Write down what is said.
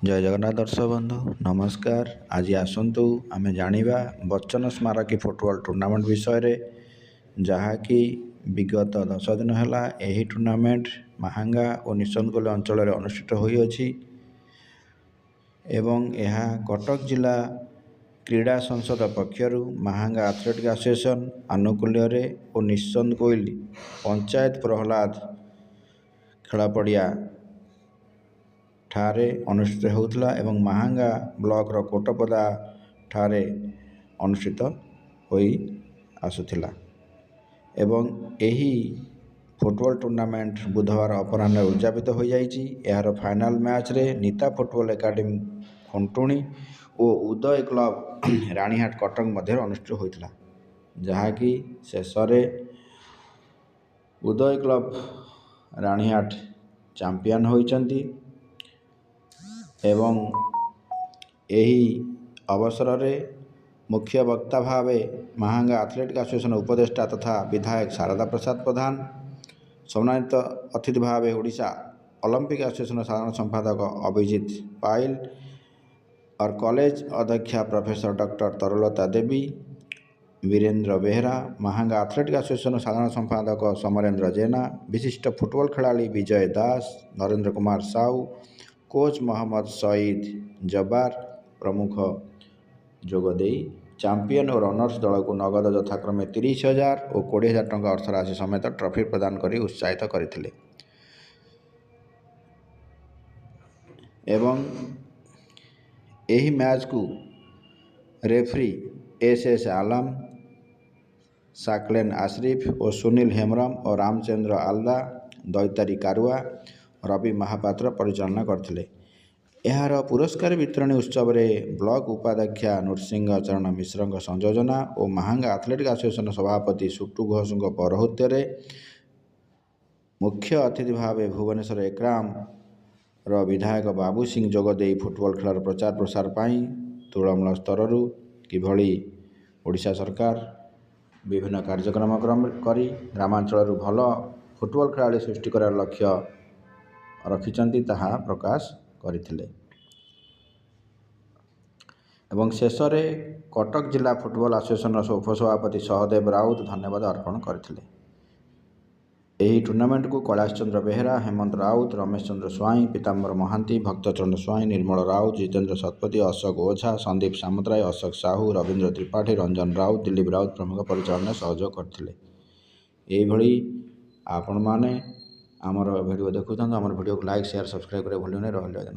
जय जगन्नाथ दर्शक बंधु नमस्कार। आज आसतु आमे जानिबा बच्चन स्मारकी फुटबॉल टूर्नामेंट विषय रे जहाँकि विगत 10 दिन है यही टूर्नामेंट महांगा और निशनकोल अंचल अनुष्ठित होइअछि एवं यह कटक जिला क्रीड़ा संसद पक्षरु महांगा एथलेटिक एसोसिएशन आनुकूल्य और निशनकोल पंचायत प्रहलाद खेला पड़िया ठारे अनुष्ठित होउथला एवं महांगा ब्लॉक रो कोटपदा ठारे अनुष्ठित होई आसुथिला एवं एही फुटबॉल टूर्नामेंट बुधवार अपराह्न उद्यापित हो जाइछि। यार फाइनल मैच रे नीता फुटबॉल एकाडेमी खुंटुणी और उदय क्लब रानीहाट कटक मध्य अनुष्ठित होइथला जहाँकि शेष रे उदय क्लब रानीहाट चैंपियन होइचंती एवं यही अवसर रे मुख्य वक्ता भावे महांगा एथलेटिक एसोसिएशन उपदेष्टा तथा विधायक शारदा प्रसाद प्रधान, सम्मानित अतिथि भावे ओडिशा ओलंपिक एसोसिएशन साधारण संपादक अभिजीत पाइल और कॉलेज अध्यक्षा प्रोफेसर डॉक्टर तरुलता देवी, वीरेंद्र बेहरा, महांगा एथलेटिक एसोसिएशन साधारण संपादक समरेंद्र जेना, विशिष्ट फुटबॉल खिलाड़ी विजय दास, नरेंद्र कुमार साहू, कोच मोहम्मद सईद जब्बार प्रमुख जोगदे चैंपियन और रनर्स दल को नगद यथाक्रमे 30,000 और 20,000 टंका अर्थराशि समेत ट्रॉफी प्रदान कर उत्साहित करथिले एवं यही मैच को रेफरी एस आलम, साकलेन आशरिफ और सुनील हेम्ब्रम और रामचंद्र आल्दा, दैतारी कारुआ, रवि महापात्र परिचालना करथिले। यार पुरस्कार वितरण उत्सव रे ब्लॉक उपाध्यक्षा नृसिंह चरण मिश्र संयोजना और महांगा एथलेटिक एसोसिएशन सभापति सुट्टू घोष पौरोहित्य रे मुख्य अतिथि भावे भुवनेश्वर एकराम रो विधायक बाबू सिंह जोगदे फुटबॉल खेल प्रचार प्रसार पाई तृणमूल स्तर किभली ओडिशा सरकार विभिन्न कार्यक्रम करी ग्रामांचल भल फुटबॉल खिलाड़ी सृष्टि कर लक्ष्य रखिचंती ताहा प्रकाश करथिले एवं शेष रे कटक जिला फुटबॉल एसोसिएशन उपसभापति सहदेव राउत धन्यवाद अर्पण करथिले। एही टूर्नामेंट को कैलाश चंद्र बेहरा, हेमंत राउत, रमेश चंद्र स्वाई, पीताम्बर महांती, भक्तचंद्र स्वाई, निर्मल राउत, जितेंद्र शतपथी, अशोक ओझा, संदीप सामुतराय, अशोक साहू, रवींद्र त्रिपाठी, रंजन राउत, दिलीप राउत प्रमुख परिचालन सहयोग करथिले। एही भली आपण माने आमर वीडियो देखुछन, आमर वीडियो को लाइक शेयर सब्सक्राइब करे भूलियो नै। रहले।